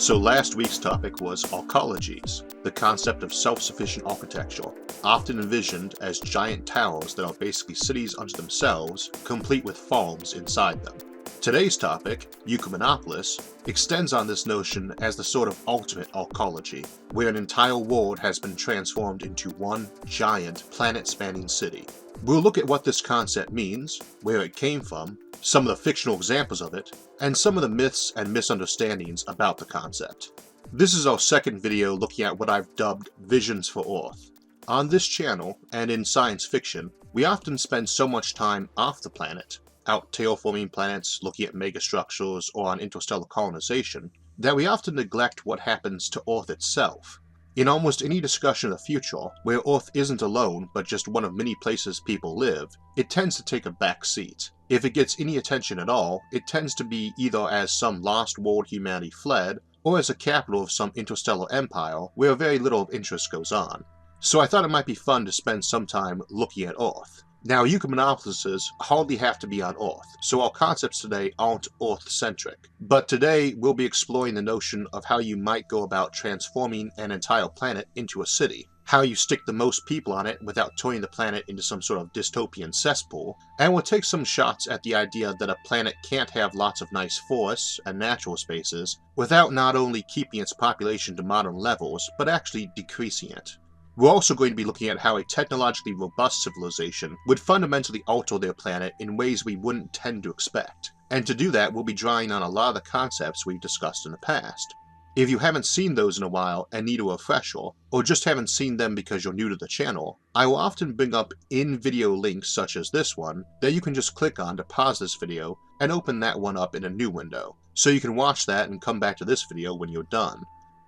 So last week's topic was arcologies, the concept of self-sufficient architecture, often envisioned as giant towers that are basically cities unto themselves, complete with farms inside them. Today's topic, Ecumenopolis, extends on this notion as the sort of ultimate arcology, where an entire world has been transformed into one giant planet-spanning city. We'll look at what this concept means, where it came from, some of the fictional examples of it, and some of the myths and misunderstandings about the concept. This is our second video looking at what I've dubbed Visions for Earth. On this channel, and in science fiction, we often spend so much time off the planet, out terraforming planets, looking at megastructures, or on interstellar colonization, that we often neglect what happens to Earth itself. In almost any discussion of the future, where Earth isn't alone but just one of many places people live, it tends to take a back seat. If it gets any attention at all, it tends to be either as some lost world humanity fled, or as a capital of some interstellar empire where very little of interest goes on. So I thought it might be fun to spend some time looking at Earth. Now, Ecumenopolises hardly have to be on Earth, so our concepts today aren't Earth-centric. But today, we'll be exploring the notion of how you might go about transforming an entire planet into a city, how you stick the most people on it without turning the planet into some sort of dystopian cesspool, and we'll take some shots at the idea that a planet can't have lots of nice forests and natural spaces without not only keeping its population to modern levels, but actually decreasing it. We're also going to be looking at how a technologically robust civilization would fundamentally alter their planet in ways we wouldn't tend to expect. And to do that, we'll be drawing on a lot of the concepts we've discussed in the past. If you haven't seen those in a while and need a refresher, or just haven't seen them because you're new to the channel, I will often bring up in-video links such as this one that you can just click on to pause this video and open that one up in a new window, so you can watch that and come back to this video when you're done.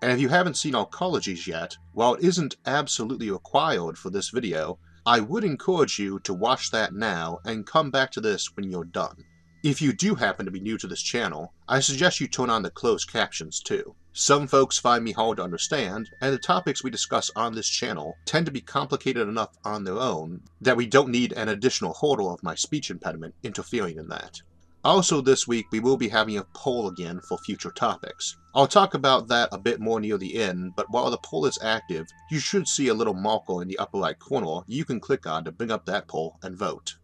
And if you haven't seen arcologies yet, while it isn't absolutely required for this video, I would encourage you to watch that now and come back to this when you're done. If you do happen to be new to this channel, I suggest you turn on the closed captions too. Some folks find me hard to understand, and the topics we discuss on this channel tend to be complicated enough on their own that we don't need an additional hurdle of my speech impediment interfering in that. Also this week we will be having a poll again for future topics. I'll talk about that a bit more near the end, but while the poll is active, you should see a little marker in the upper right corner you can click on to bring up that poll and vote.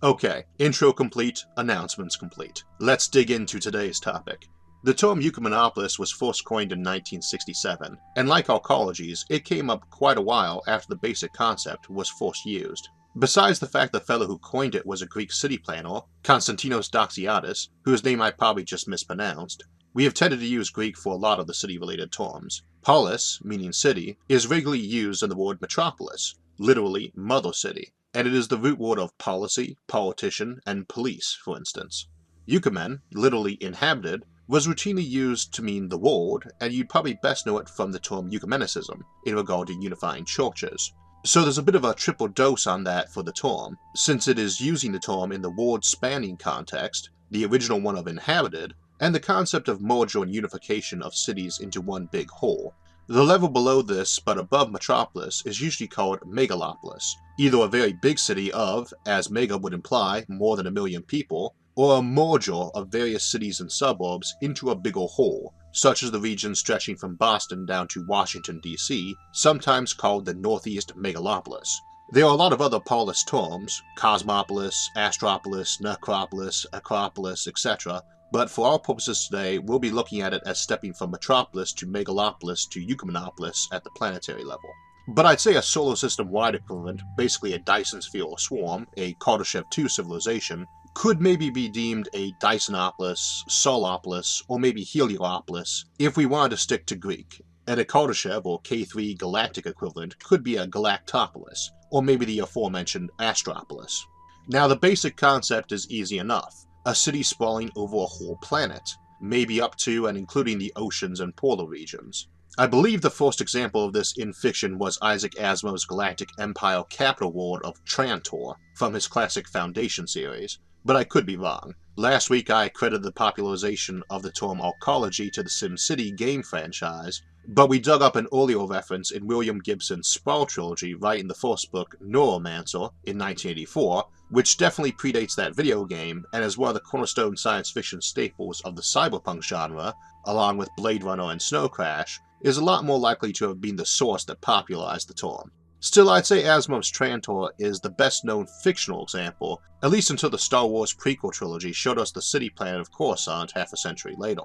Okay, intro complete, announcements complete. Let's dig into today's topic. The term Ecumenopolis was first coined in 1967, and like arcologies, it came up quite a while after the basic concept was first used. Besides the fact the fellow who coined it was a Greek city planner, Konstantinos Doxiadis, whose name I probably just mispronounced, we have tended to use Greek for a lot of the city-related terms. Polis, meaning city, is regularly used in the word Metropolis, literally mother city, and it is the root word of policy, politician, and police, for instance. Eucumen, literally inhabited, was routinely used to mean the world, and you'd probably best know it from the term ecumenicism, in regard to unifying churches. So there's a bit of a triple dose on that for the term, since it is using the term in the world-spanning context, the original one of inhabited, and the concept of merger and unification of cities into one big whole. The level below this, but above Metropolis, is usually called Megalopolis, either a very big city of, as mega would imply, more than 1 million people, or a merger of various cities and suburbs into a bigger whole, such as the region stretching from Boston down to Washington, D.C., sometimes called the Northeast Megalopolis. There are a lot of other Polis terms, Cosmopolis, Astropolis, Necropolis, Acropolis, etc., but for our purposes today, we'll be looking at it as stepping from Metropolis to Megalopolis to Ecumenopolis at the planetary level. But I'd say a solar system-wide equivalent, basically a Dyson sphere or swarm, a Kardashev 2 civilization, could maybe be deemed a Dysonopolis, Solopolis, or maybe Heliopolis if we wanted to stick to Greek, and a Kardashev or K3 galactic equivalent could be a Galactopolis, or maybe the aforementioned Astropolis. Now the basic concept is easy enough, a city sprawling over a whole planet, maybe up to and including the oceans and polar regions. I believe the first example of this in fiction was Isaac Asimov's Galactic Empire capital world of Trantor from his classic Foundation series, but I could be wrong. Last week I credited the popularization of the term arcology to the SimCity game franchise, But we dug up an earlier reference in William Gibson's Sprawl trilogy right in the first book, Neuromancer, in 1984, which definitely predates that video game and is one of the cornerstone science fiction staples of the cyberpunk genre, along with Blade Runner and Snow Crash, is a lot more likely to have been the source that popularized the term. Still, I'd say Asimov's Trantor is the best known fictional example, at least until the Star Wars prequel trilogy showed us the city planet of Coruscant half a century later.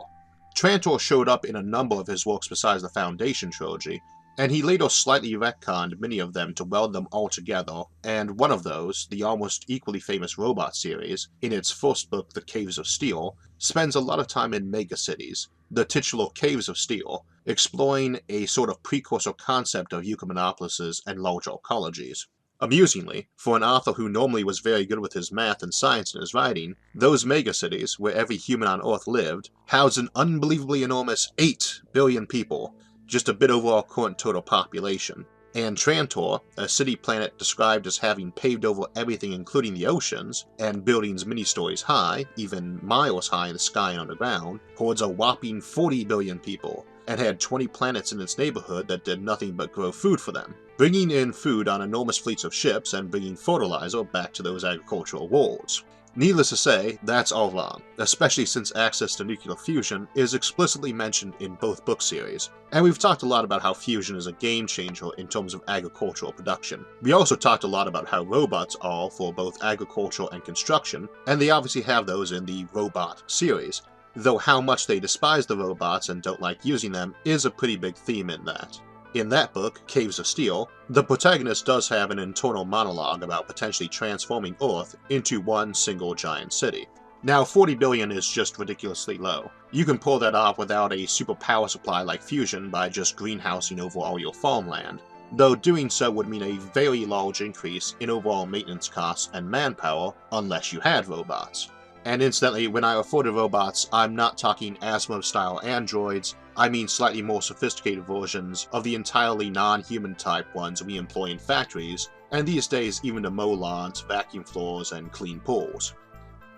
Trantor showed up in a number of his works besides the Foundation trilogy, and he later slightly retconned many of them to weld them all together, and one of those, the almost equally famous Robot series, in its first book, The Caves of Steel, spends a lot of time in megacities, the titular Caves of Steel, exploring a sort of precursor concept of Ecumenopolises and larger ecologies. Amusingly, for an author who normally was very good with his math and science in his writing, those megacities, where every human on Earth lived, housed an unbelievably enormous 8 billion people, just a bit over our current total population. And Trantor, a city planet described as having paved over everything including the oceans, and buildings many stories high, even miles high in the sky and underground, holds a whopping 40 billion people, and had 20 planets in its neighborhood that did nothing but grow food for them, bringing in food on enormous fleets of ships and bringing fertilizer back to those agricultural worlds. Needless to say, that's all wrong, especially since access to nuclear fusion is explicitly mentioned in both book series, and we've talked a lot about how fusion is a game changer in terms of agricultural production. We also talked a lot about how robots are for both agriculture and construction, and they obviously have those in the Robot series, though how much they despise the robots and don't like using them is a pretty big theme in that. In that book, Caves of Steel, the protagonist does have an internal monologue about potentially transforming Earth into one single giant city. Now, 40 billion is just ridiculously low. You can pull that off without a super power supply like fusion by just greenhousing over all your farmland, though doing so would mean a very large increase in overall maintenance costs and manpower unless you had robots. And incidentally, when I refer to robots, I'm not talking Asimov-style androids, I mean slightly more sophisticated versions of the entirely non-human type ones we employ in factories, and these days even to mow lawns, vacuum floors, and clean pools.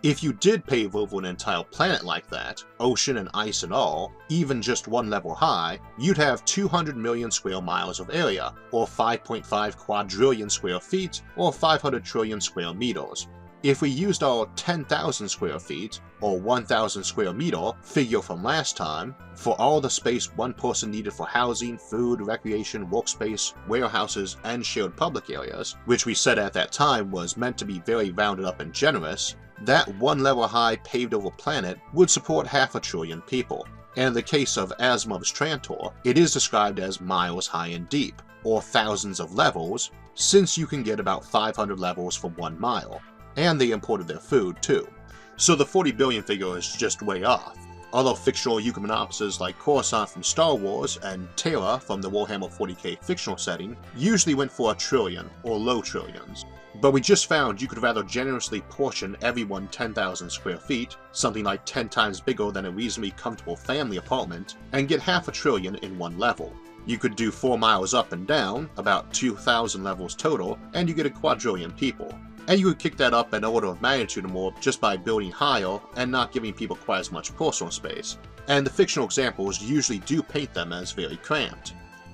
If you did pave over an entire planet like that, ocean and ice and all, even just one level high, you'd have 200 million square miles of area, or 5.5 quadrillion square feet, or 500 trillion square meters. If we used our 10,000 square feet, or 1,000 square meter figure from last time, for all the space one person needed for housing, food, recreation, workspace, warehouses, and shared public areas, which we said at that time was meant to be very rounded up and generous, that one level high paved over planet would support 500 billion people. And in the case of Asimov's Trantor, it is described as miles high and deep, or thousands of levels, since you can get about 500 levels for 1 mile. And they imported their food too. So the 40 billion figure is just way off. Other fictional Ecumenopolises like Coruscant from Star Wars and Terra from the Warhammer 40k fictional setting usually went for 1 trillion or low trillions. But we just found you could rather generously portion everyone 10,000 square feet, something like 10 times bigger than a reasonably comfortable family apartment, and get 500 billion in one level. You could do 4 miles up and down, about 2,000 levels total, and you get a quadrillion people. And you could kick that up an order of magnitude or more just by building higher and not giving people quite as much personal space. And the fictional examples usually do paint them as very cramped.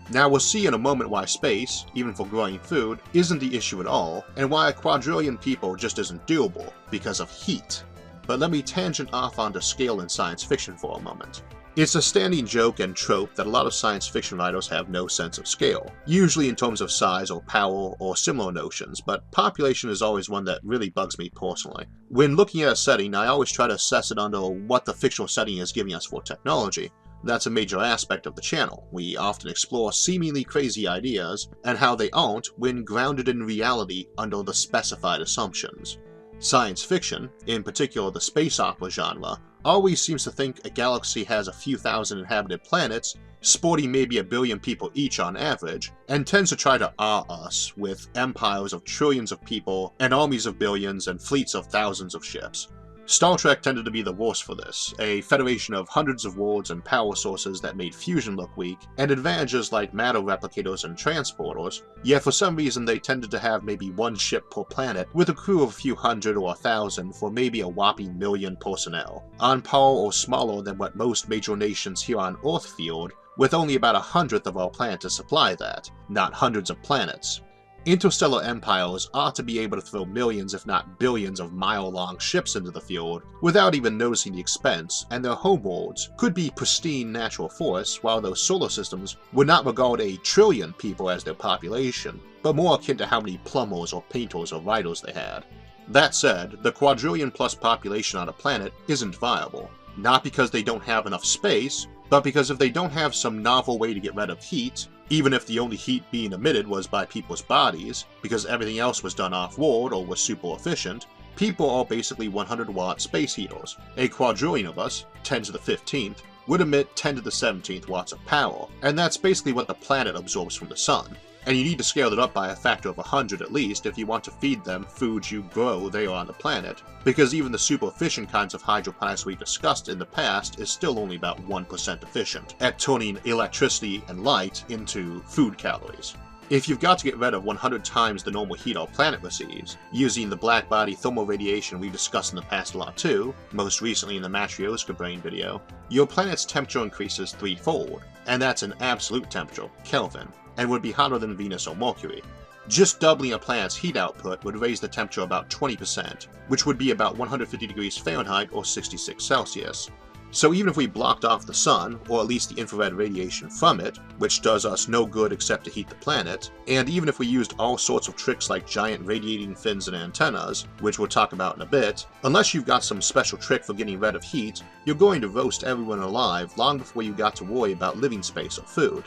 Now we'll see in a moment why space, even for growing food, isn't the issue at all, and why a quadrillion people just isn't doable, because of heat. But let me tangent off onto scale in science fiction for a moment. It's a standing joke and trope that a lot of science fiction writers have no sense of scale, usually in terms of size or power or similar notions, but population is always one that really bugs me personally. When looking at a setting, I always try to assess it under what the fictional setting is giving us for technology. That's a major aspect of the channel. We often explore seemingly crazy ideas and how they aren't when grounded in reality under the specified assumptions. Science fiction, in particular the space opera genre, always seems to think a galaxy has a few thousand inhabited planets, sporting maybe 1 billion people each on average, and tends to try to awe us with empires of trillions of people and armies of billions and fleets of thousands of ships. Star Trek tended to be the worst for this, a federation of hundreds of worlds and power sources that made fusion look weak, and advantages like matter replicators and transporters, yet for some reason they tended to have maybe 1 ship per planet with a crew of a few hundred or 1,000 for maybe a whopping 1,000,000 personnel, on par or smaller than what most major nations here on Earth field with only about 100th of our planet to supply that, not hundreds of planets. Interstellar empires ought to be able to throw millions if not billions of mile-long ships into the field without even noticing the expense, and their homeworlds could be pristine natural forests, while those solar systems would not regard 1 trillion people as their population, but more akin to how many plumbers or painters or writers they had. That said, the quadrillion plus population on a planet isn't viable, not because they don't have enough space, but because if they don't have some novel way to get rid of heat, even if the only heat being emitted was by people's bodies, because everything else was done off-world or was super efficient, people are basically 100-watt space heaters. A quadrillion of us, 10 to the 15th, would emit 10 to the 17th watts of power, and that's basically what the planet absorbs from the sun. And you need to scale it up by a factor of 100 at least if you want to feed them foods you grow there on the planet, because even the super efficient kinds of hydroponics we've discussed in the past is still only about 1% efficient at turning electricity and light into food calories. If you've got to get rid of 100 times the normal heat our planet receives, using the black body thermal radiation we've discussed in the past a lot too, most recently in the Matryoshka brain video, your planet's temperature increases threefold, and that's an absolute temperature, Kelvin, and would be hotter than Venus or Mercury. Just doubling a planet's heat output would raise the temperature about 20%, which would be about 150 degrees Fahrenheit or 66 Celsius. So even if we blocked off the sun, or at least the infrared radiation from it, which does us no good except to heat the planet, and even if we used all sorts of tricks like giant radiating fins and antennas, which we'll talk about in a bit, unless you've got some special trick for getting rid of heat, you're going to roast everyone alive long before you got to worry about living space or food.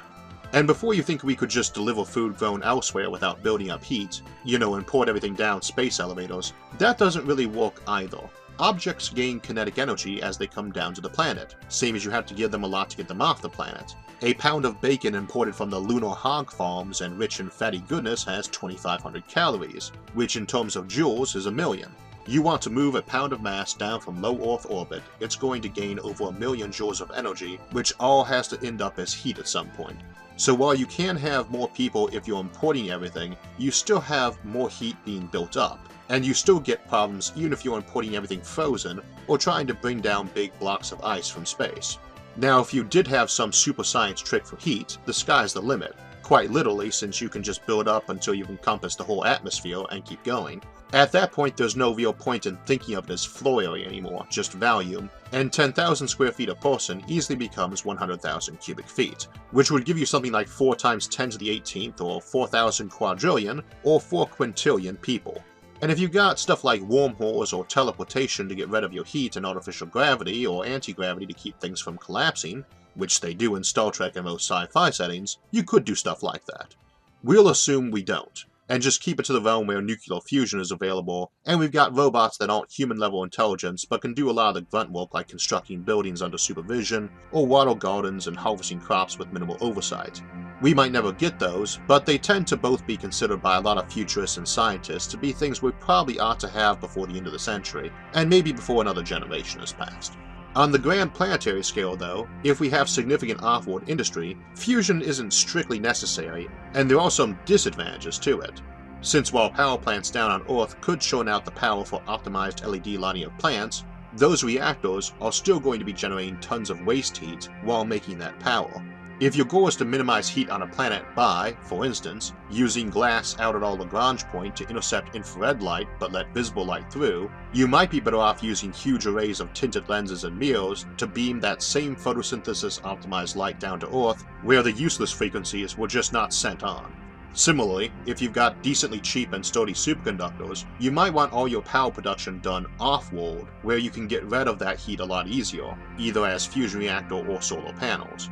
And before you think we could just deliver food grown elsewhere without building up heat, and port everything down space elevators, that doesn't really work either. Objects gain kinetic energy as they come down to the planet, same as you have to give them a lot to get them off the planet. A pound of bacon imported from the lunar hog farms and rich in fatty goodness has 2,500 calories, which in terms of joules is 1,000,000. You want to move a pound of mass down from low Earth orbit, it's going to gain over 1,000,000 joules of energy, which all has to end up as heat at some point. So while you can have more people if you're importing everything, you still have more heat being built up. And you still get problems even if you're importing everything frozen or trying to bring down big blocks of ice from space. Now if you did have some super science trick for heat, the sky's the limit. Quite literally, since you can just build up until you've encompassed the whole atmosphere and keep going. At that point there's no real point in thinking of it as floor area anymore, just volume, and 10,000 square feet a person easily becomes 100,000 cubic feet, which would give you something like 4 times 10 to the 18th or 4,000 quadrillion or 4 quintillion people. And if you've got stuff like wormholes or teleportation to get rid of your heat and artificial gravity or anti-gravity to keep things from collapsing, which they do in Star Trek and most sci-fi settings, you could do stuff like that. We'll assume we don't, and just keep it to the realm where nuclear fusion is available, and we've got robots that aren't human-level intelligence but can do a lot of the grunt work like constructing buildings under supervision, or water gardens and harvesting crops with minimal oversight. We might never get those, but they tend to both be considered by a lot of futurists and scientists to be things we probably ought to have before the end of the century, and maybe before another generation has passed. On the grand planetary scale though, if we have significant off-world industry, fusion isn't strictly necessary, and there are some disadvantages to it. Since while power plants down on Earth could churn out the power for optimized LED lighting of plants, those reactors are still going to be generating tons of waste heat while making that power. If your goal is to minimize heat on a planet by, for instance, using glass out at our Lagrange point to intercept infrared light but let visible light through, you might be better off using huge arrays of tinted lenses and mirrors to beam that same photosynthesis-optimized light down to Earth, where the useless frequencies were just not sent on. Similarly, if you've got decently cheap and sturdy superconductors, you might want all your power production done off-world, where you can get rid of that heat a lot easier, either as fusion reactor or solar panels.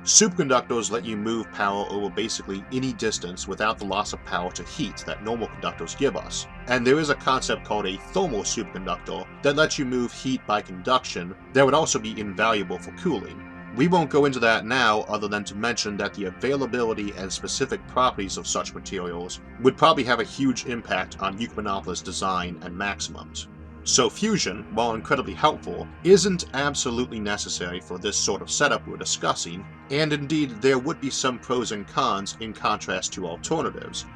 Superconductors let you move power over basically any distance without the loss of power to heat that normal conductors give us. And there is a concept called a thermal superconductor that lets you move heat by conduction that would also be invaluable for cooling. We won't go into that now other than to mention that the availability and specific properties of such materials would probably have a huge impact on Ecumenopolis design and maximums. So fusion, while incredibly helpful, isn't absolutely necessary for this sort of setup we're discussing, and indeed there would be some pros and cons in contrast to alternatives.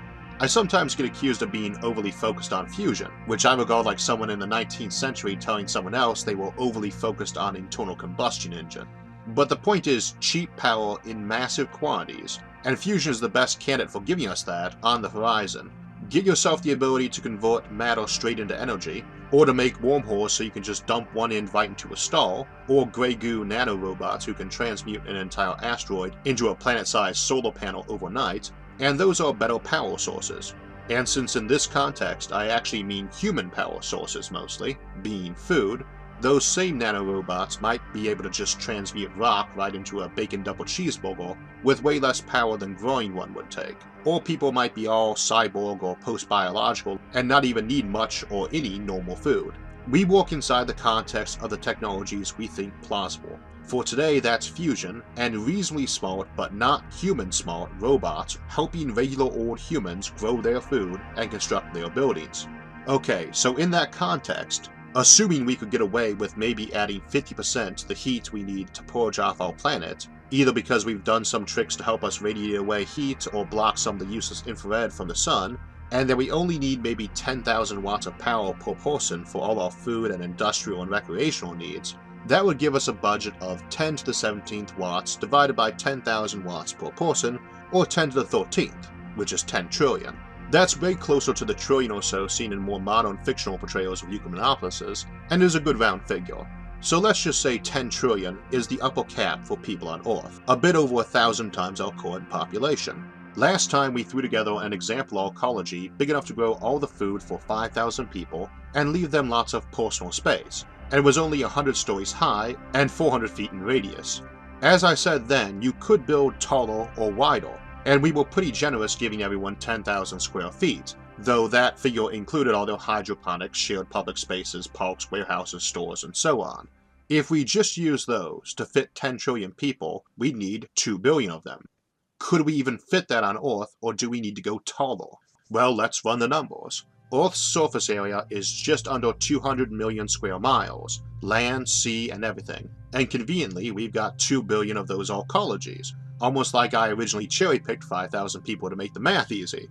I sometimes get accused of being overly focused on fusion, which I regard like someone in the 19th century telling someone else they were overly focused on internal combustion engine. But the point is cheap power in massive quantities, and fusion is the best candidate for giving us that on the horizon. Get yourself the ability to convert matter straight into energy, or to make wormholes so you can just dump one end right into a star, or grey goo nanorobots who can transmute an entire asteroid into a planet-sized solar panel overnight, and those are better power sources. And since in this context I actually mean human power sources mostly, being food, those same nanorobots might be able to just transmute rock right into a bacon double cheeseburger with way less power than growing one would take. Or people might be all cyborg or post-biological and not even need much or any normal food. We work inside the context of the technologies we think plausible. For today that's fusion, and reasonably smart but not human smart robots helping regular old humans grow their food and construct their buildings. Okay, so in that context, assuming we could get away with maybe adding 50% to the heat we need to purge off our planet, either because we've done some tricks to help us radiate away heat or block some of the useless infrared from the sun, and that we only need maybe 10,000 watts of power per person for all our food and industrial and recreational needs, that would give us a budget of 10 to the 17th watts divided by 10,000 watts per person, or 10 to the 13th, which is 10 trillion. That's way closer to the trillion or so seen in more modern fictional portrayals of Ecumenopolises, and is a good round figure. So let's just say 10 trillion is the upper cap for people on Earth, a bit over 1,000 times our current population. Last time we threw together an example ecology big enough to grow all the food for 5,000 people and leave them lots of personal space, and was only 100 stories high and 400 feet in radius. As I said then, you could build taller or wider, and we were pretty generous giving everyone 10,000 square feet, though that figure included all their hydroponics, shared public spaces, parks, warehouses, stores, and so on. If we just use those to fit 10 trillion people, we'd need 2 billion of them. Could we even fit that on Earth, or do we need to go taller? Well, let's run the numbers. Earth's surface area is just under 200 million square miles, land, sea, and everything, and conveniently we've got 2 billion of those ecologies, almost like I originally cherry-picked 5,000 people to make the math easy.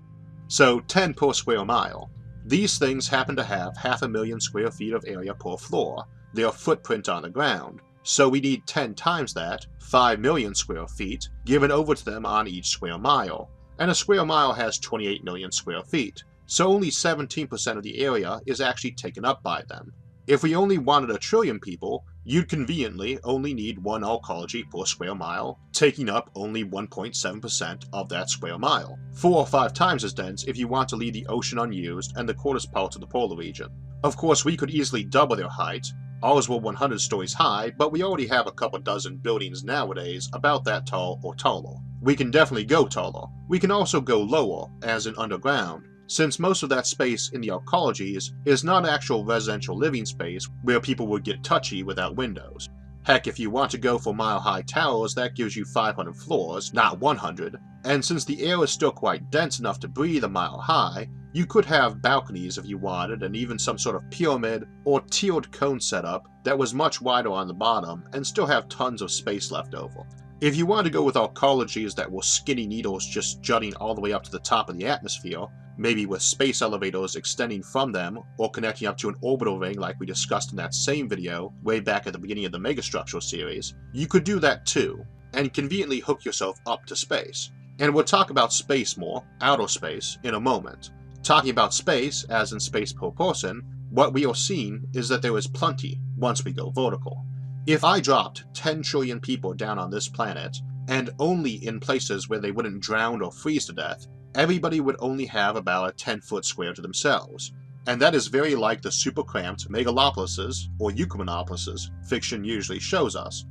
So 10 per square mile. These things happen to have 500,000 square feet of area per floor, their footprint on the ground, so we need 10 times that, 5 million square feet, given over to them on each square mile, and a square mile has 28 million square feet, so only 17% of the area is actually taken up by them. If we only wanted 1 trillion people, you'd conveniently only need one ecology per square mile, taking up only 1.7% of that square mile. 4 or 5 times as dense if you want to leave the ocean unused and the coldest parts of the polar region. Of course, we could easily double their height. Ours were 100 stories high, but we already have a couple dozen buildings nowadays about that tall or taller. We can definitely go taller. We can also go lower, as in underground, since most of that space in the ecologies is not actual residential living space where people would get touchy without windows. Heck, if you want to go for mile-high towers, that gives you 500 floors, not 100, and since the air is still quite dense enough to breathe a mile high, you could have balconies if you wanted, and even some sort of pyramid or tiered cone setup that was much wider on the bottom and still have tons of space left over. If you want to go with ecologies that were skinny needles just jutting all the way up to the top of the atmosphere, maybe with space elevators extending from them or connecting up to an orbital ring like we discussed in that same video way back at the beginning of the Megastructure series, you could do that too, and conveniently hook yourself up to space. And we'll talk about space more, outer space, in a moment. Talking about space, as in space per person, what we are seeing is that there is plenty once we go vertical. If I dropped 10 trillion people down on this planet, and only in places where they wouldn't drown or freeze to death, everybody would only have about a 10-foot square to themselves, and that is very like the super cramped Megalopolises, or Ecumenopolises, fiction usually shows us.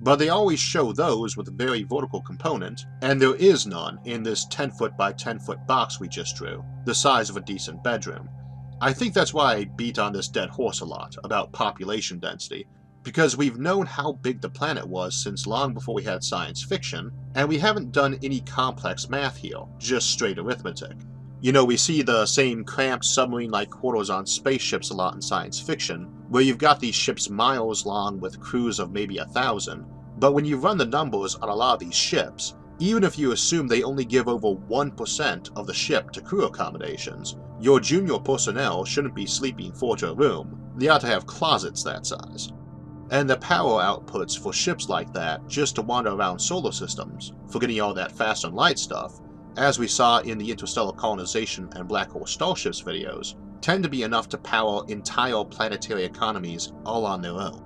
But they always show those with a very vertical component, and there is none in this 10-foot by 10-foot box we just drew, the size of a decent bedroom. I think that's why I beat on this dead horse a lot, about population density, because we've known how big the planet was since long before we had science fiction, and we haven't done any complex math here, just straight arithmetic. You know, we see the same cramped submarine-like quarters on spaceships a lot in science fiction, where you've got these ships miles long with crews of maybe 1,000, but when you run the numbers on a lot of these ships, even if you assume they only give over 1% of the ship to crew accommodations, your junior personnel shouldn't be sleeping 4 to a room. They ought to have closets that size. And the power outputs for ships like that just to wander around solar systems, forgetting all that fast and light stuff, as we saw in the interstellar colonization and black hole starships videos, tend to be enough to power entire planetary economies all on their own.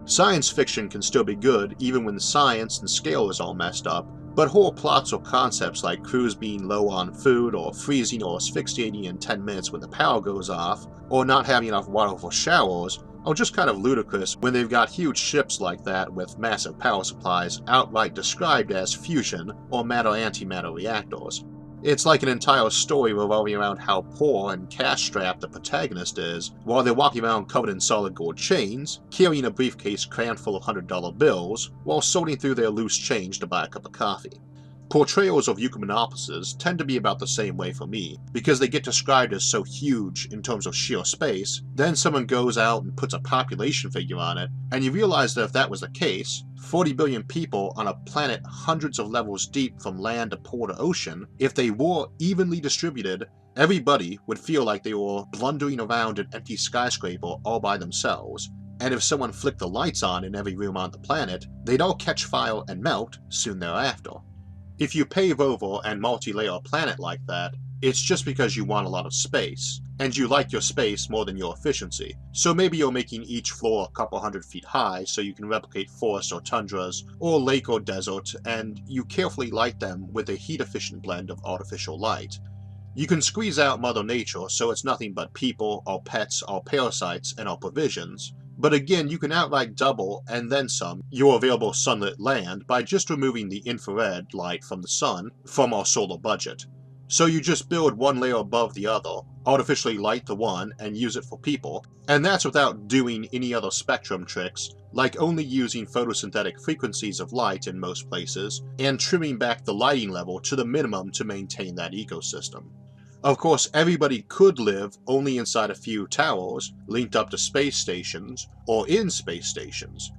Science fiction can still be good even when the science and scale is all messed up, but whole plots or concepts like crews being low on food, or freezing or asphyxiating in 10 minutes when the power goes off, or not having enough water for showers, are just kind of ludicrous when they've got huge ships like that with massive power supplies outright described as fusion or matter-antimatter reactors. It's like an entire story revolving around how poor and cash-strapped the protagonist is, while they're walking around covered in solid gold chains, carrying a briefcase crammed full of $100 bills, while sorting through their loose change to buy a cup of coffee. Portrayals of Ecumenopolises tend to be about the same way for me, because they get described as so huge in terms of sheer space, then someone goes out and puts a population figure on it, and you realize that if that was the case, 40 billion people on a planet hundreds of levels deep from land to port to ocean, if they were evenly distributed, everybody would feel like they were blundering around an empty skyscraper all by themselves, and if someone flicked the lights on in every room on the planet, they'd all catch fire and melt soon thereafter. If you pave over and multi-layer a planet like that, it's just because you want a lot of space, and you like your space more than your efficiency. So maybe you're making each floor a couple hundred feet high so you can replicate forests or tundras, or lake or desert, and you carefully light them with a heat-efficient blend of artificial light. You can squeeze out Mother Nature so it's nothing but people, or pets, or parasites, and our provisions, but again you can outright double, and then some, your available sunlit land by just removing the infrared light from the sun from our solar budget. So you just build one layer above the other, artificially light the one, and use it for people, and that's without doing any other spectrum tricks, like only using photosynthetic frequencies of light in most places, and trimming back the lighting level to the minimum to maintain that ecosystem. Of course, everybody could live only inside a few towers, linked up to space stations, or in space stations.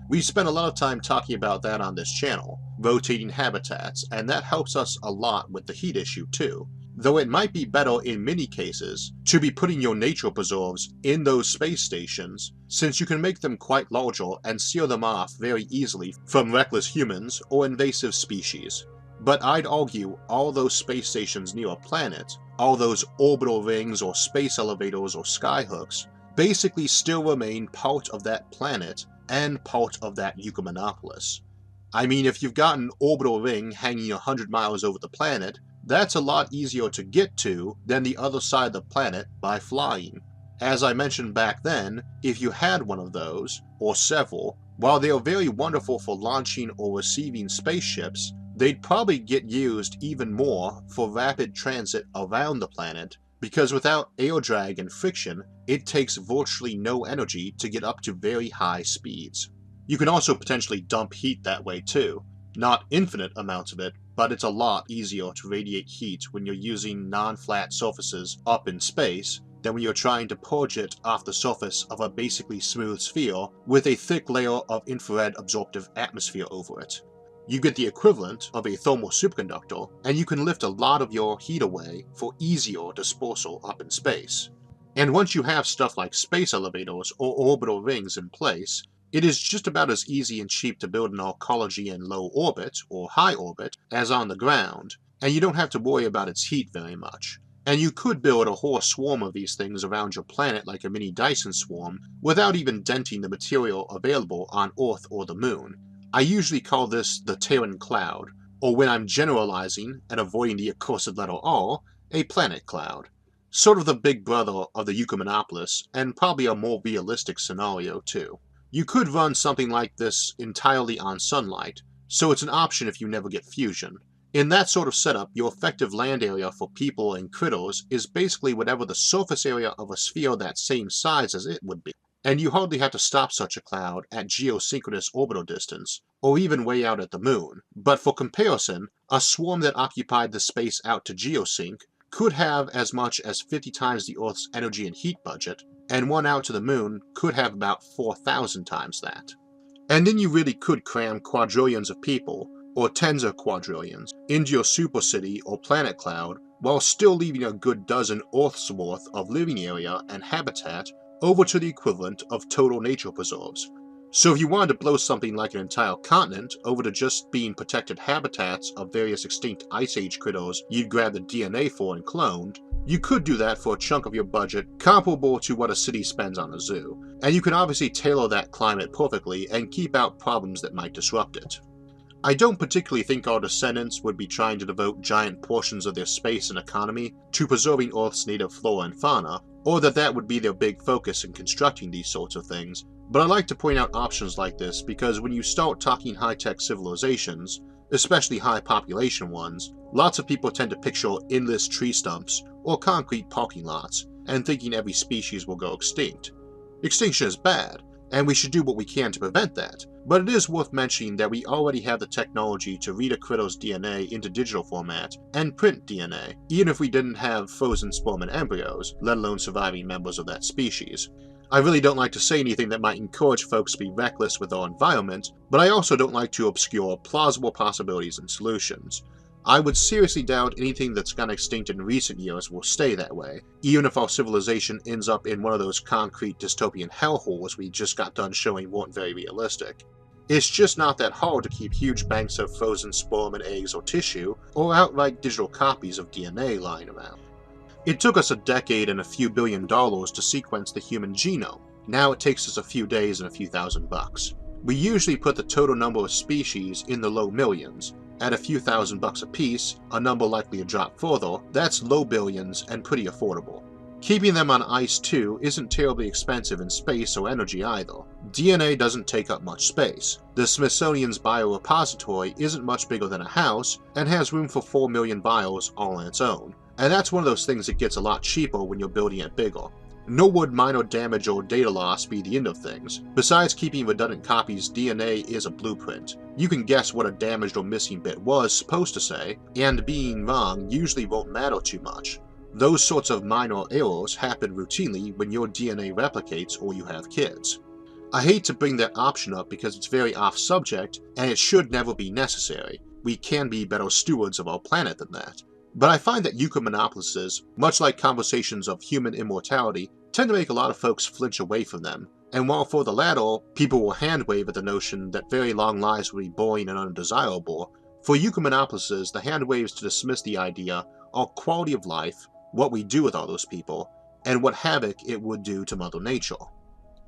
We spent a lot of time talking about that on this channel, rotating habitats, and that helps us a lot with the heat issue too, though it might be better in many cases to be putting your nature preserves in those space stations, since you can make them quite larger and seal them off very easily from reckless humans or invasive species. But I'd argue all those space stations near a planet, all those orbital rings or space elevators or skyhooks, basically still remain part of that planet and part of that Ecumenopolis. I mean, if you've got an orbital ring hanging 100 miles over the planet, that's a lot easier to get to than the other side of the planet by flying. As I mentioned back then, if you had one of those, or several, while they are very wonderful for launching or receiving spaceships, they'd probably get used even more for rapid transit around the planet, because without air drag and friction, it takes virtually no energy to get up to very high speeds. You can also potentially dump heat that way too. Not infinite amounts of it, but it's a lot easier to radiate heat when you're using non-flat surfaces up in space than when you're trying to purge it off the surface of a basically smooth sphere with a thick layer of infrared absorptive atmosphere over it. You get the equivalent of a thermal superconductor, and you can lift a lot of your heat away for easier dispersal up in space. And once you have stuff like space elevators or orbital rings in place, it is just about as easy and cheap to build an arcology in low orbit, or high orbit, as on the ground, and you don't have to worry about its heat very much. And you could build a whole swarm of these things around your planet like a mini Dyson swarm, without even denting the material available on Earth or the Moon. I usually call this the Terran cloud, or when I'm generalizing and avoiding the accursed letter R, a planet cloud. Sort of the big brother of the Ecumenopolis, and probably a more realistic scenario too. You could run something like this entirely on sunlight, so it's an option if you never get fusion. In that sort of setup, your effective land area for people and critters is basically whatever the surface area of a sphere that same size as it would be. And you hardly have to stop such a cloud at geosynchronous orbital distance, or even way out at the Moon. But for comparison, a swarm that occupied the space out to geosync could have as much as 50 times the Earth's energy and heat budget, and one out to the Moon could have about 4,000 times that. And then you really could cram quadrillions of people, or tens of quadrillions, into your super city or planet cloud, while still leaving a good dozen Earth's worth of living area and habitat over to the equivalent of total nature preserves. So if you wanted to blow something like an entire continent over to just being protected habitats of various extinct Ice Age critters you'd grab the DNA for and cloned, you could do that for a chunk of your budget comparable to what a city spends on a zoo, and you can obviously tailor that climate perfectly and keep out problems that might disrupt it. I don't particularly think our descendants would be trying to devote giant portions of their space and economy to preserving Earth's native flora and fauna, or that would be their big focus in constructing these sorts of things, but I like to point out options like this because when you start talking high-tech civilizations, especially high population ones, lots of people tend to picture endless tree stumps or concrete parking lots and thinking every species will go extinct. Extinction is bad, and we should do what we can to prevent that, but it is worth mentioning that we already have the technology to read a critter's DNA into digital format and print DNA, even if we didn't have frozen sperm and embryos, let alone surviving members of that species. I really don't like to say anything that might encourage folks to be reckless with our environment, but I also don't like to obscure plausible possibilities and solutions. I would seriously doubt anything that's gone extinct in recent years will stay that way, even if our civilization ends up in one of those concrete dystopian hellholes we just got done showing weren't very realistic. It's just not that hard to keep huge banks of frozen sperm and eggs or tissue, or outright digital copies of DNA lying around. It took us a decade and a few $1 billion to sequence the human genome. Now it takes us a few days and a few $1,000. We usually put the total number of species in the low millions. At a few $1,000 a piece, a number likely to drop further, that's low billions and pretty affordable. Keeping them on ice too isn't terribly expensive in space or energy either. DNA doesn't take up much space. The Smithsonian's biorepository isn't much bigger than a house and has room for 4 million vials all on its own. And that's one of those things that gets a lot cheaper when you're building it bigger. Nor would minor damage or data loss be the end of things. Besides keeping redundant copies, DNA is a blueprint. You can guess what a damaged or missing bit was supposed to say, and being wrong usually won't matter too much. Those sorts of minor errors happen routinely when your DNA replicates or you have kids. I hate to bring that option up because it's very off-subject, and it should never be necessary. We can be better stewards of our planet than that. But I find that Ecumenopolises, much like conversations of human immortality, tend to make a lot of folks flinch away from them, and while for the latter, people will hand-wave at the notion that very long lives will be boring and undesirable, for Ecumenopolises the hand-waves to dismiss the idea are quality of life, what we do with all those people, and what havoc it would do to Mother Nature.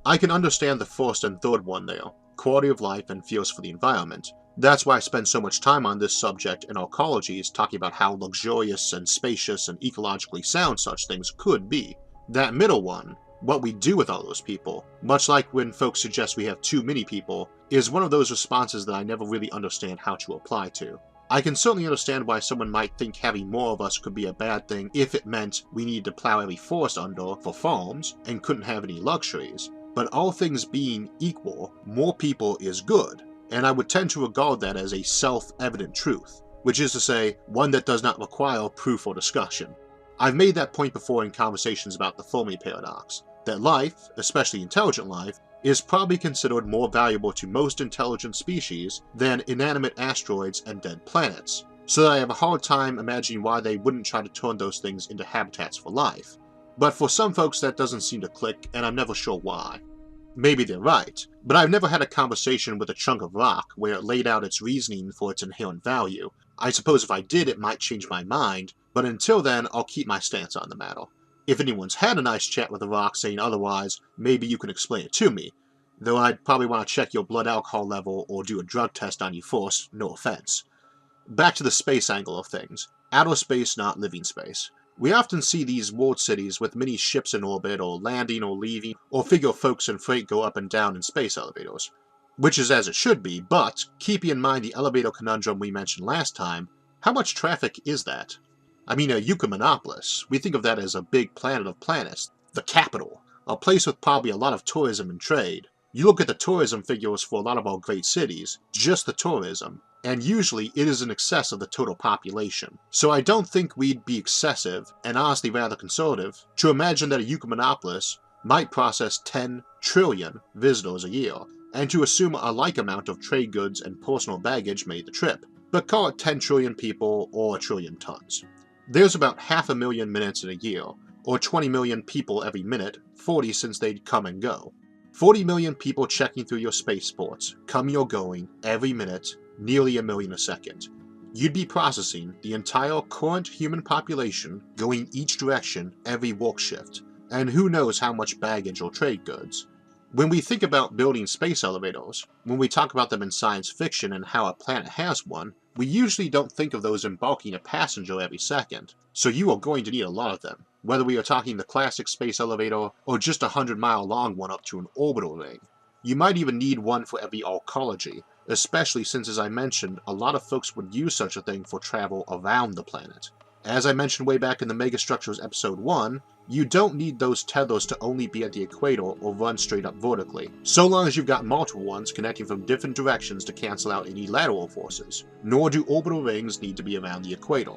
I can understand the first and third one there, quality of life and fears for the environment. That's why I spend so much time on this subject in arcologies talking about how luxurious and spacious and ecologically sound such things could be. That middle one, what we do with all those people, much like when folks suggest we have too many people, is one of those responses that I never really understand how to apply to. I can certainly understand why someone might think having more of us could be a bad thing if it meant we needed to plow every forest under for farms and couldn't have any luxuries, but all things being equal, more people is good. And I would tend to regard that as a self-evident truth, which is to say, one that does not require proof or discussion. I've made that point before in conversations about the Fermi paradox, that life, especially intelligent life, is probably considered more valuable to most intelligent species than inanimate asteroids and dead planets, so that I have a hard time imagining why they wouldn't try to turn those things into habitats for life. But for some folks that doesn't seem to click, and I'm never sure why. Maybe they're right, but I've never had a conversation with a chunk of rock where it laid out its reasoning for its inherent value. I suppose if I did it might change my mind, but until then I'll keep my stance on the matter. If anyone's had a nice chat with a rock saying otherwise, maybe you can explain it to me, though I'd probably want to check your blood alcohol level or do a drug test on you first, no offense. Back to the space angle of things. Outer space, not living space. We often see these world cities with many ships in orbit, or landing or leaving, or figure folks and freight go up and down in space elevators. Which is as it should be, but, keeping in mind the elevator conundrum we mentioned last time, how much traffic is that? I mean, Ecumenopolis, we think of that as a big planet of planets, the capital, a place with probably a lot of tourism and trade. You look at the tourism figures for a lot of our great cities, just the tourism, and usually it is in excess of the total population. So I don't think we'd be excessive, and honestly rather conservative, to imagine that a Ecumenopolis might process 10 trillion visitors a year, and to assume a like amount of trade goods and personal baggage made the trip, but call it 10 trillion people or a trillion tons. There's about 500,000 minutes in a year, or 20 million people every minute, 40 since they'd come and go. 40 million people checking through your spaceports, coming or going, every minute, nearly a million a second. You'd be processing the entire current human population going each direction every work shift, and who knows how much baggage or trade goods. When we think about building space elevators, when we talk about them in science fiction and how a planet has one, we usually don't think of those embarking a passenger every second, so you are going to need a lot of them, whether we are talking the classic space elevator or just a 100-mile long one up to an orbital ring. You might even need one for every arcology, especially since, as I mentioned, a lot of folks would use such a thing for travel around the planet. As I mentioned way back in the Megastructures episode 1, you don't need those tethers to only be at the equator or run straight up vertically, so long as you've got multiple ones connecting from different directions to cancel out any lateral forces, nor do orbital rings need to be around the equator.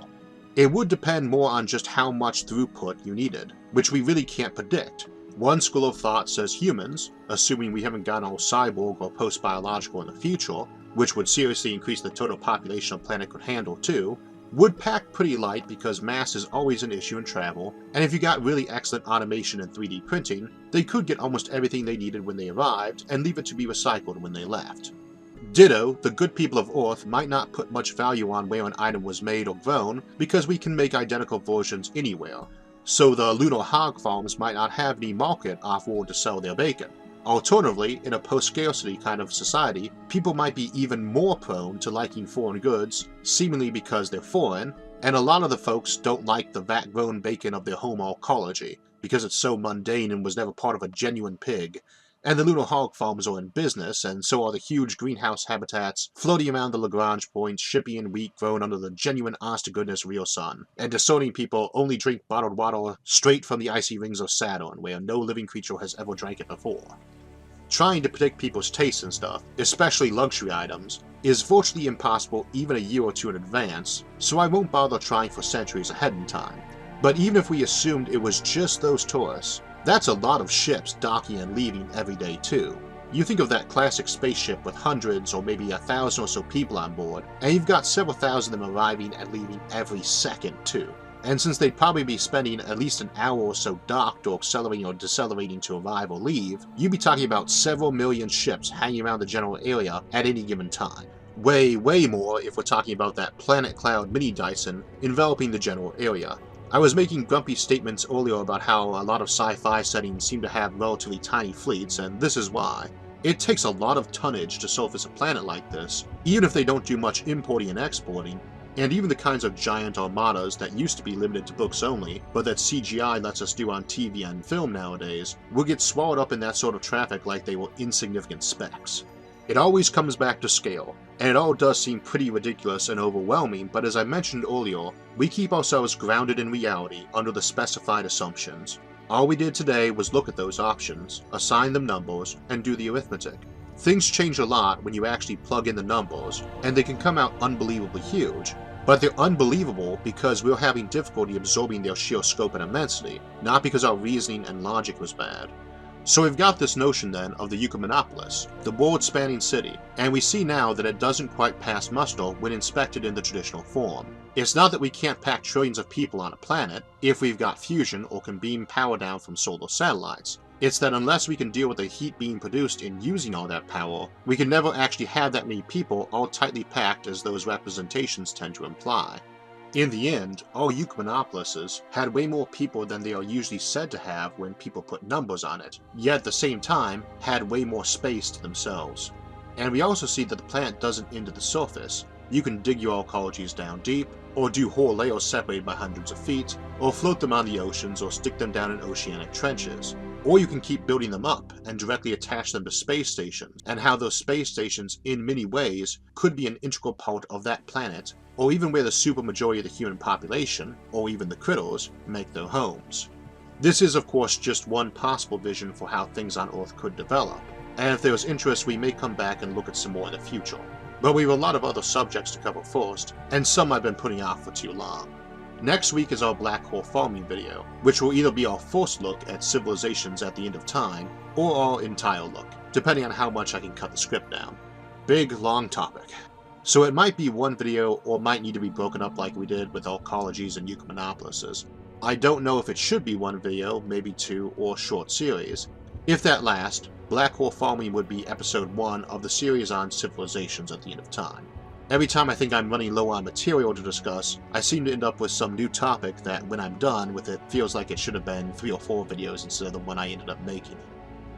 It would depend more on just how much throughput you needed, which we really can't predict. One school of thought says humans, assuming we haven't gone all cyborg or post-biological in the future, which would seriously increase the total population a planet could handle too, would pack pretty light because mass is always an issue in travel, and if you got really excellent automation and 3D printing, they could get almost everything they needed when they arrived and leave it to be recycled when they left. Ditto, the good people of Earth might not put much value on where an item was made or grown because we can make identical versions anywhere, so the lunar hog farms might not have any market off-world to sell their bacon. Alternatively, in a post-scarcity kind of society, people might be even more prone to liking foreign goods, seemingly because they're foreign, and a lot of the folks don't like the vat-grown bacon of their home arcology, because it's so mundane and was never part of a genuine pig. And the lunar hog farms are in business, and so are the huge greenhouse habitats floating around the Lagrange points, shipping in wheat grown under the genuine honest-to-goodness real sun, and discerning people only drink bottled water straight from the icy rings of Saturn, where no living creature has ever drank it before. Trying to predict people's tastes and stuff, especially luxury items, is virtually impossible even a year or two in advance, so I won't bother trying for centuries ahead in time. But even if we assumed it was just those tourists, that's a lot of ships docking and leaving every day too. You think of that classic spaceship with hundreds or maybe 1,000 or so people on board, and you've got several thousand of them arriving and leaving every second too. And since they'd probably be spending at least an hour or so docked or accelerating or decelerating to arrive or leave, you'd be talking about several million ships hanging around the general area at any given time. Way more if we're talking about that planet cloud mini Dyson enveloping the general area. I was making grumpy statements earlier about how a lot of sci-fi settings seem to have relatively tiny fleets, and this is why. It takes a lot of tonnage to surface a planet like this, even if they don't do much importing and exporting, and even the kinds of giant armadas that used to be limited to books only, but that CGI lets us do on TV and film nowadays, will get swallowed up in that sort of traffic like they were insignificant specks. It always comes back to scale, and it all does seem pretty ridiculous and overwhelming, but as I mentioned earlier, we keep ourselves grounded in reality under the specified assumptions. All we did today was look at those options, assign them numbers, and do the arithmetic. Things change a lot when you actually plug in the numbers, and they can come out unbelievably huge, but they're unbelievable because we're having difficulty absorbing their sheer scope and immensity, not because our reasoning and logic was bad. So we've got this notion then of the Ecumenopolis, the world-spanning city, and we see now that it doesn't quite pass muster when inspected in the traditional form. It's not that we can't pack trillions of people on a planet, if we've got fusion or can beam power down from solar satellites. It's that unless we can deal with the heat being produced in using all that power, we can never actually have that many people all tightly packed as those representations tend to imply. In the end, all Ecumenopolises had way more people than they are usually said to have when people put numbers on it, yet at the same time had way more space to themselves. And we also see that the planet doesn't end at the surface. You can dig your arcologies down deep, or do whole layers separated by hundreds of feet, or float them on the oceans or stick them down in oceanic trenches. Or you can keep building them up and directly attach them to space stations, and how those space stations in many ways could be an integral part of that planet, or even where the supermajority of the human population, or even the critters, make their homes. This is of course just one possible vision for how things on Earth could develop, and if there's interest we may come back and look at some more in the future. But we have a lot of other subjects to cover first, and some I've been putting off for too long. Next week is our black hole farming video, which will either be our first look at civilizations at the end of time, or our entire look, depending on how much I can cut the script down. Big, long topic. So it might be one video or might need to be broken up like we did with arcologies and Ecumenopolises. I don't know if it should be one video, maybe two, or short series. If that last, Black Hole Farming would be episode 1 of the series on civilizations at the end of time. Every time I think I'm running low on material to discuss, I seem to end up with some new topic that, when I'm done with it, feels like it should have been 3 or 4 videos instead of the one I ended up making.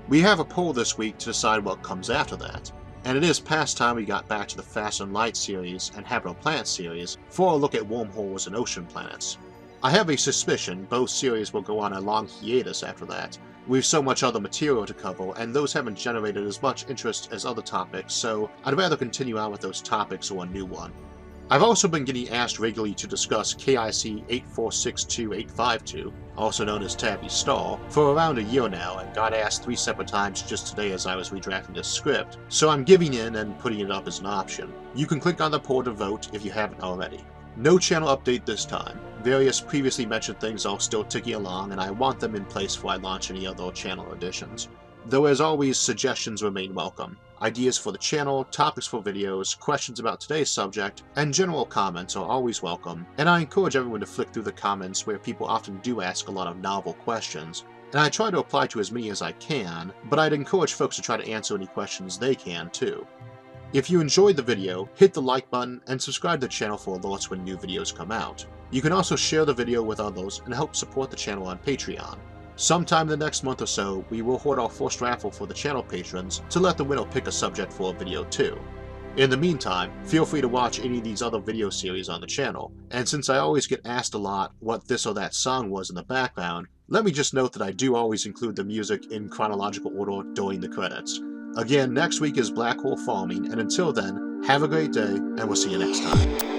We have a poll this week to decide what comes after that, and it is past time we got back to the Fast and Light series and Habitable Planet series for a look at wormholes and ocean planets. I have a suspicion both series will go on a long hiatus after that. We've so much other material to cover, and those haven't generated as much interest as other topics, so I'd rather continue on with those topics or a new one. I've also been getting asked regularly to discuss KIC 8462852, also known as Tabby Star, for around a year now, and got asked 3 separate times just today as I was redrafting this script, so I'm giving in and putting it up as an option. You can click on the poll to vote if you haven't already. No channel update this time. Various previously mentioned things are still ticking along, and I want them in place before I launch any other channel additions. Though as always, suggestions remain welcome. Ideas for the channel, topics for videos, questions about today's subject, and general comments are always welcome, and I encourage everyone to flick through the comments where people often do ask a lot of novel questions, and I try to reply to as many as I can, but I'd encourage folks to try to answer any questions they can too. If you enjoyed the video, hit the like button and subscribe to the channel for alerts when new videos come out. You can also share the video with others and help support the channel on Patreon. Sometime in the next month or so, we will hold our first raffle for the channel patrons to let the winner pick a subject for a video too. In the meantime, feel free to watch any of these other video series on the channel, and since I always get asked a lot what this or that song was in the background, let me just note that I do always include the music in chronological order during the credits. Again, next week is Black Hole Farming, and until then, have a great day, and we'll see you next time.